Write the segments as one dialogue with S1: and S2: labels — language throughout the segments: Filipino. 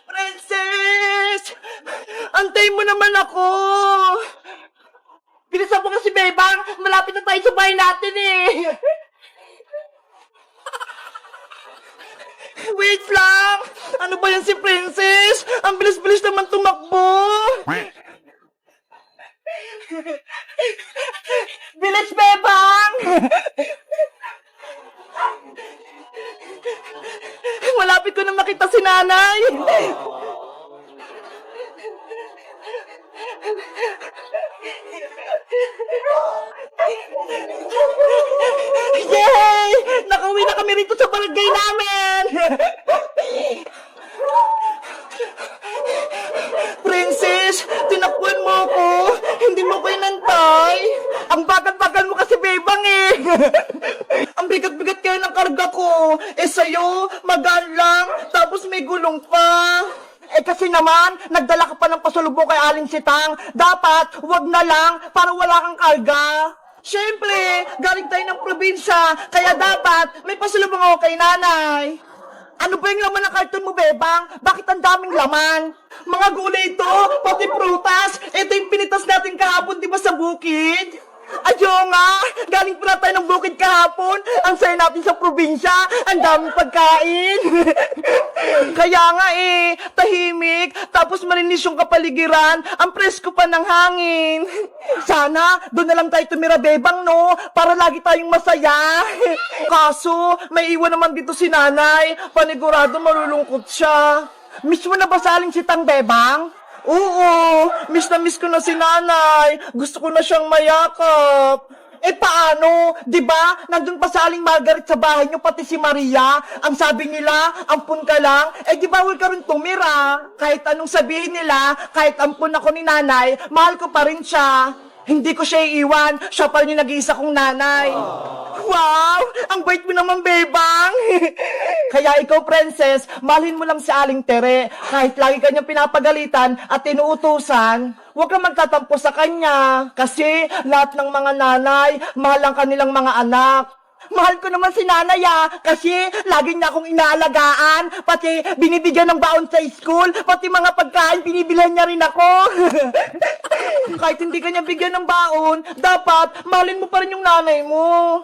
S1: Princess! Antay mo naman ako! Bilisan mo kasi, Bebang! Malapit na tayo sa bahay natin eh! Wait lang! Ano ba yan si Princess? Ang bilis-bilis naman tumakbo! Bilis, Bebang! Malapit ko na makita si nanay! Yay! Nakauwi na kami rito sa barangay namin! Princess, tinakbuhan mo ako. Hindi mo ko inantay. Ang bagal-bagal mo kasi, Bebang eh. Ang bigat-bigat kayo ng karga ko. Eh sa'yo, magaan lang, tapos may gulong pa. Eh kasi naman, nagdala ka pa ng pasalubong kay Aling Sitang. Dapat, wag na lang, para wala kang karga. Siyempre, galing tayo ng probinsya, kaya dapat may pasalubong ako kay nanay. Ano ba yung laman ng karton mo, Bebang? Bakit ang daming laman? Mga gulay ito, pati prutas. Ito yung pinitas natin kahapon, di ba, sa bukid? Ayo nga, galing pala tayo ng bukid kahapon. Ang saya natin sa probinsya, ang daming pagkain. Kaya nga eh, tahimik, tapos malinis yung kapaligiran, ang presko pa ng hangin. Sana, doon na lang tayo tumira, Bebang, no? Para lagi tayong masaya. Kaso, may iwan naman dito si nanay, panigurado malulungkot siya. Miss mo na ba sa Aling Sitang, Bebang? Oo, miss na miss ko na si nanay. Gusto ko na siyang mayakap. Eh paano? Diba? Nandun pa sa Aling Margaret sa bahay niyo, pati si Maria. Ang sabi nila, ampun ka lang. Eh di bawal ka rin tumira. Kahit anong sabihin nila, kahit ampun ako ni nanay, mahal ko pa rin siya. Hindi ko siya iiwan. Siya pa rin yung nag-iisa kong nanay. Wow! Ang bait mo naman, Bebang! Kaya ikaw, Princess, mahalin mo lang si Aling Tere. Kahit lagi kanyang pinapagalitan at inuutusan, huwag kang magtatampo sa kanya. Kasi lahat ng mga nanay, mahal ang kanilang mga anak. Mahal ko naman si nanay kasi lagi niya akong inaalagaan, pati binibigyan ng baon sa school, pati mga pagkain binibilhan niya rin ako. Kahit hindi kanya bigyan ng baon, dapat mahalin mo pa rin yung nanay mo.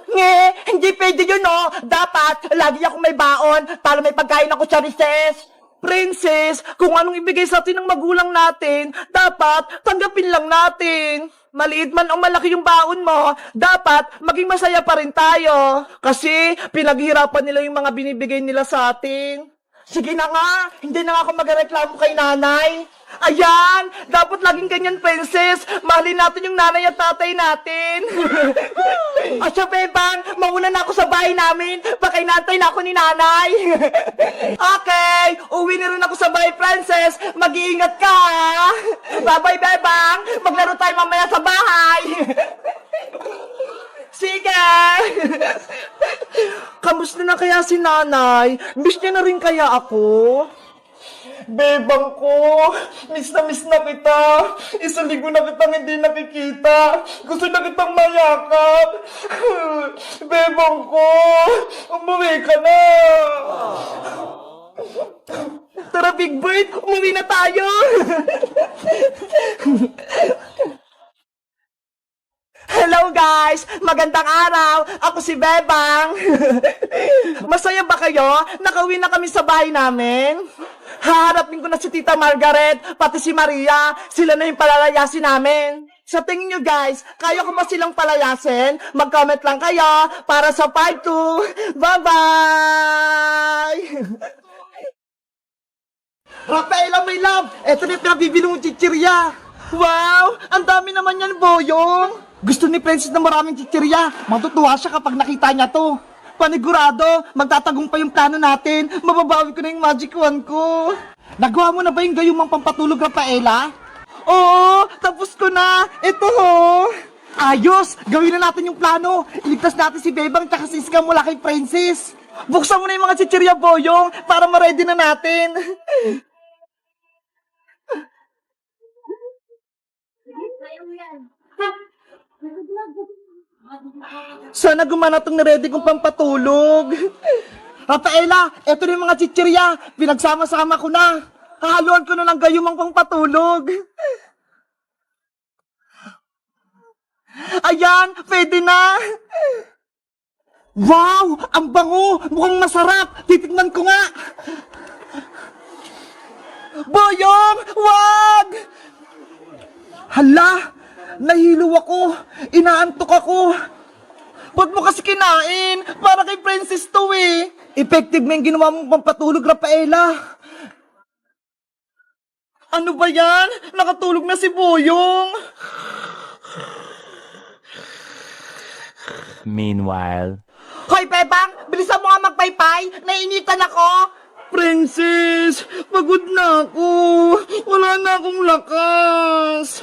S1: Hindi pwede yun, no? Dapat lagi akong may baon para may pagkain ako sa recess. Princess, kung anong ibigay sa atin ng magulang natin, dapat tanggapin lang natin. Maliit man o malaki yung baon mo, dapat maging masaya pa rin tayo. Kasi pinaghirapan nila yung mga binibigay nila sa atin. Sige na nga, hindi na nga ako magreklamo kay nanay. Ayan, dapat laging ganyan, Princess. Mahalin natin yung nanay at tatay natin. Asya, Bebang, mauna na ako sa bahay namin. Baka inantay na ako ni nanay. Okay, uwi na rin ako sa bahay, Princess. Mag-iingat ka, ha? Bye-bye, Bebang. Maglaro tayo mamaya sa bahay. Sige! Kamusta na kaya si nanay? Miss niya na rin kaya ako? Bebang ko, miss na kita. Isang linggo na kitang hindi nakikita. Gusto na kitang mayakap. Bebang ko, umuwi ka na. Tara, Big Bird, umuwi na tayo. Hello guys! Magandang araw! Ako si Bebang! Masaya ba kayo? Nakauwi na kami sa bahay namin? Haharapin ko na si Tita Margaret, pati si Maria. Sila na yung palalayasin namin. Sa tingin nyo guys, kaya ko ba silang palayasin? Mag-comment lang kayo para sa part 2. Bye-bye! Rafaela, my love! Eto na yung pinabibili mong chichirya! Wow! Ang dami naman yan, Boyong! Gusto ni Princess na maraming chichirya. Matutuwa siya kapag nakita niya to. Panigurado, magtatagumpay yung plano natin. Mababawi ko na yung magic wand ko. Nagawa mo na ba yung gayumang pampatulog, Rafaela? Oo, tapos ko na. Ito ho. Ayos, gawin na natin yung plano. Iligtas natin si Bebang tsaka si Iska mula kay Princess. Buksan mo na yung mga chichirya, Boyong, para ma-ready na natin. Sana gumana tong na-ready kong pampatulog. Rafaela, eto na yung mga chichirya. Pinagsama-sama ko na. Hahaluan ko na lang gayumang pang patulog. Ayan, pwede na. Wow! Ang bango! Mukhang masarap! Titignan ko nga! Boyong! Wag! Hala! Nahilo ako! Inaantok ako! Ba't mo kasi kinain? Para kay Princess to eh! Effective mo yung ginawa mong pampatulog, Rafaela! Ano ba yan? Nakatulog na si Boyong!
S2: Meanwhile.
S1: Hoy, Bebang! Bilisan mo nga magpaypay! Nainitan ako! Princess! Pagod na ako! Wala na akong lakas!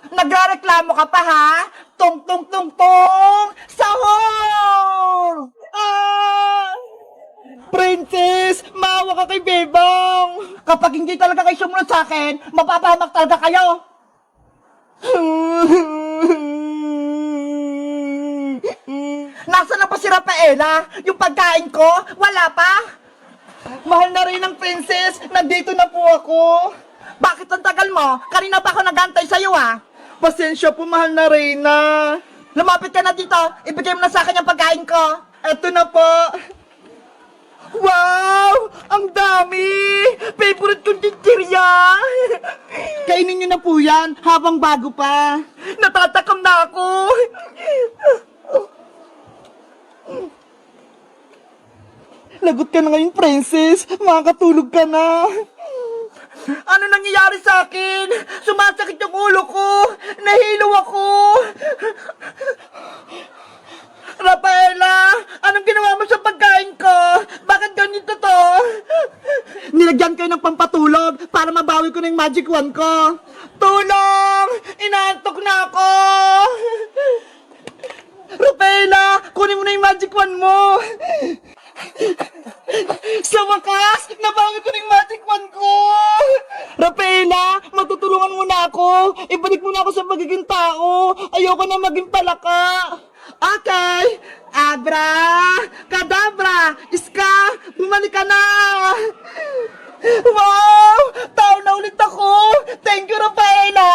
S1: Nagreklamo ka pa, ha? Tong, tong, tong, tong! Sahur! Ah! Princess! Maawa ka kay Bebang! Kapag hindi talaga kayo sumunod sa akin, mapapahamak talaga kayo! Nasaan na pa si Rafaela? Yung pagkain ko? Wala pa? Mahal na rin ang princess. Nandito na po ako. Bakit ang tagal mo? Kanina pa ako nagantay sa'yo ah. Pasensya po, mahal na Reyna. Lumapit ka na dito. Ibigay mo na sa akin yung pagkain ko. Eto na po. Wow! Ang dami! Favorite kong chichirya! Kainin nyo na po yan habang bago pa. Natatakam na ako. Lagot ka na ngayon, princess. Makakatulog ka na. Ano nangyayari sa akin? Sumasakit yung ulo ko. Nahilo ako. Rafaela, anong ginawa mo sa pagkain ko? Bakit ganito to? Nilagyan kayo ng pampatulog para mabawi ko na yung magic wand ko. Tulong! Inaantok na ako! Rafaela, kunin mo na yung magic wand mo. Sa wakas, nabawi ko na yung magic wand ko. Rafaela, matutulungan mo na ako. Ibalik mo na ako sa magiging tao. Ayoko na maging palaka. Okay. Abra, kadabra, iska, bumalik ka na. Wow! Tao na ulit ako. Thank you, Rafaela.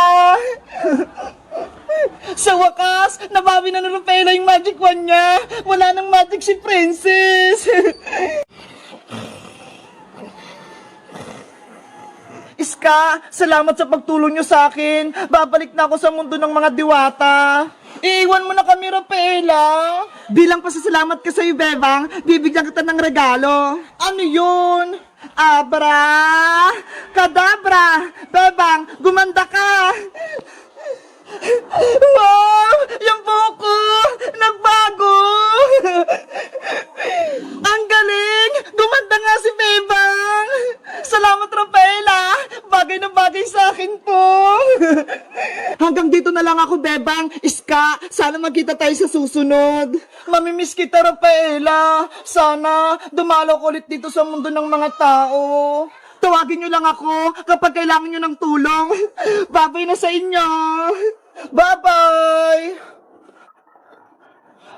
S1: Sa wakas, nabawi na ni Rafaela yung magic wand niya. Wala nang magic si Princess. Iska, salamat sa pagtulong niyo sa akin. Babalik na ako sa mundo ng mga diwata. Iiwan mo na kami, Rafaela. Bilang pasasalamat ka sa'yo, Bebang, bibigyan kita ng regalo. Ano yun? Abra, kadabra, Bebang, gumanda ka. Wow! Yung buko! Nagbago! Ang galing! Gumanda nga si Bebang! Salamat, Rafaela! Bagay na bagay sa akin po! Hanggang dito na lang ako, Bebang. Iska, sana magkita tayo sa susunod. Mamimiss kita, Rafaela. Sana dumalo ko ulit dito sa mundo ng mga tao. Tawagin nyo lang ako kapag kailangan nyo ng tulong. Babay na sa inyo. Bye-bye!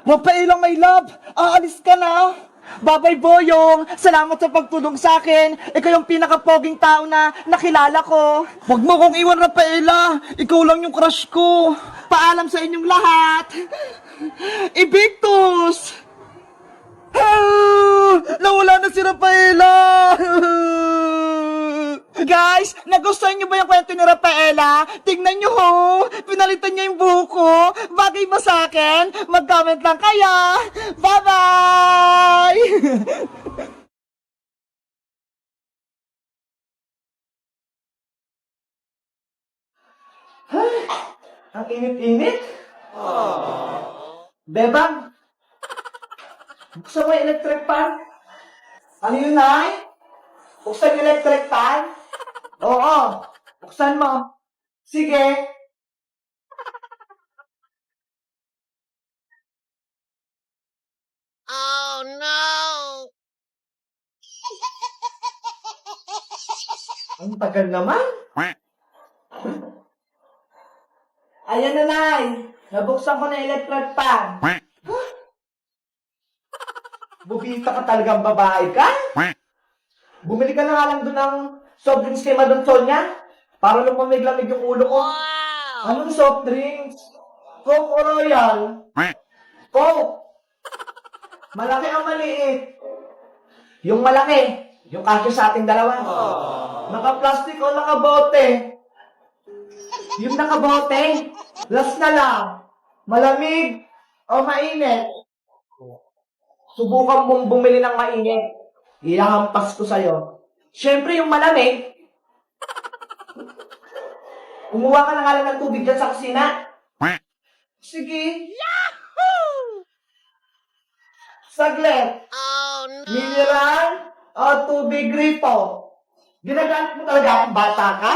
S1: Rafaela, my love, aalis ka na. Bye-bye, Boyong. Salamat sa pagtulong sa akin. Ikaw yung pinakapoging tao na nakilala ko. Huwag mo kong iwan, Rafaela. Ikaw lang yung crush ko. Paalam sa inyong lahat. Evictus! Nawala na si Rafaela! Guys, nagustuhan niyo ba yung kwento ni Rafaela? Tingnan niyo ho! Pinalitan niya yung buko. Bagay ba sa akin? Mag-comment lang kayo. Bye-bye! Ang init-init. Bebang, buksan mo yung electric fan. Ano yun, Nay? Buksan yung electric fan? Oo, buksan mo. Sige.
S3: Oh no!
S1: Ang tagal naman. Ayan na, Nay. Nabuksan ko na yung electric fan. Bubita ka talagang babae ka? Bumili ka na nga lang doon ng soft drinks kay Madam Sonia para lumamig-lamig yung ulo ko.
S3: Wow!
S1: Anong soft drinks? Coke o Royal? Coke! Malaki ang maliit. Yung malaki, yung kasya sa ating dalawa. Naka-plastic o naka-bote? Yung naka-bote, last na lang. Malamig o mainit? Subukan mong bumili ng mainit. Ihahampas ko sa'yo. Siyempre, yung malamig, kumuha ka na nga lang ng tubig dyan sa kusina. Sige. Saglit.
S3: Oh no!
S1: Mineral o tubig gripo? Ginagamit mo talaga akong bata ka?